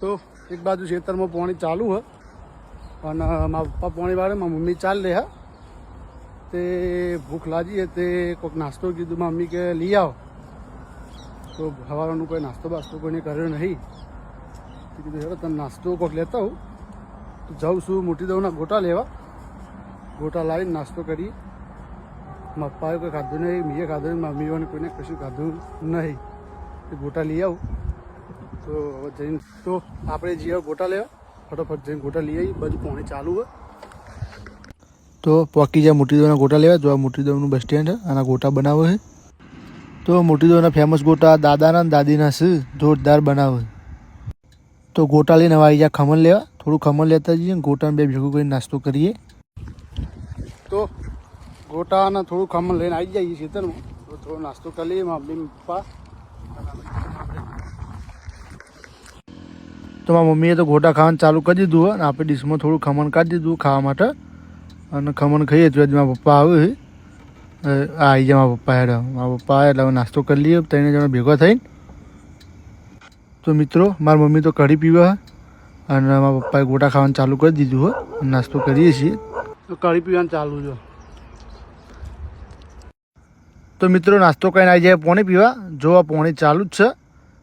તો એક બાજુ ખેતરમાં પાણી ચાલુ હે અને મારા પપ્પા પાણી વાળે મારી મમ્મી ચાલ લે હા તે ભૂખ લાગી હે તે કોઈક નાસ્તો કીધું મમ્મી કે લઈ આવો તો સવારનું કોઈ નાસ્તો બાસ્તો કોઈને કર્યો નહીં કીધું હેરો તમે નાસ્તો કોઈક લેતા હોઉં તો જાઉં છું મોટી દઉંના ગોટા લેવા ગોટા લાવીને નાસ્તો કરીએ મારા પપ્પાએ કોઈ ખાધું નહીં મેં ખાધું નહીં મમ્મીઓને કોઈને કશું ખાધું નહીં એ ગોટા લઈ આવું તો હવે જઈને તો આપણે જઈએ ગોટા લેવા ફટાફટ જઈને ગોટા લઈ આવીએ બધું પાણી ચાલુ હોય તો પોકી જાય મોટી દોના ગોટા લેવા જો આ મોટી દોનું બસ સ્ટેન્ડ છે આના ગોટા બનાવે છે તો મોટી દોના ફેમસ ગોટા દાદાના ને દાદીના છે જોરદાર બનાવે તો ગોટા લઈને હવે આવી જાય ખમણ લેવા થોડું ખમણ લેતા જઈએ ગોટાને બે ભેગું કરીને નાસ્તો કરીએ તો ગોટાને થોડું ખમણ લઈને આવી જઈએ ખેતરમાં તો થોડો નાસ્તો કરી લઈએ મમ્મી પપ્પા તો મારી મમ્મીએ તો ગોટા ખાવાનું ચાલુ કરી દીધું હોય અને આપણે ડીશમાં થોડું ખમણ કાઢી દીધું ખાવા માટે અને ખમણ ખાઈએ તો મારા પપ્પા આવે આવી જાય મારા પપ્પા હેડ મારા પપ્પા આવે એટલે હવે નાસ્તો કરી લઈએ ત્રણે જણા ભેગા થઈને તો મિત્રો મારી મમ્મી તો કઢી પીવા અને મારા પપ્પાએ ગોટા ખાવાનું ચાલુ કરી દીધું હોય નાસ્તો કરીએ છીએ તો કઢી પીવાનું ચાલુ છે તો મિત્રો નાસ્તો કરીને આવી જાય પાણી પીવા જો આ પાણી ચાલુ જ છે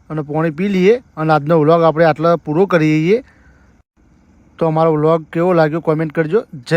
અને પાણી પી લઈએ અને આજનો વ્લોગ આપણે આટલા પૂરો કરીએ તો અમારો વ્લોગ કેવો લાગ્યો કોમેન્ટ કરજો જય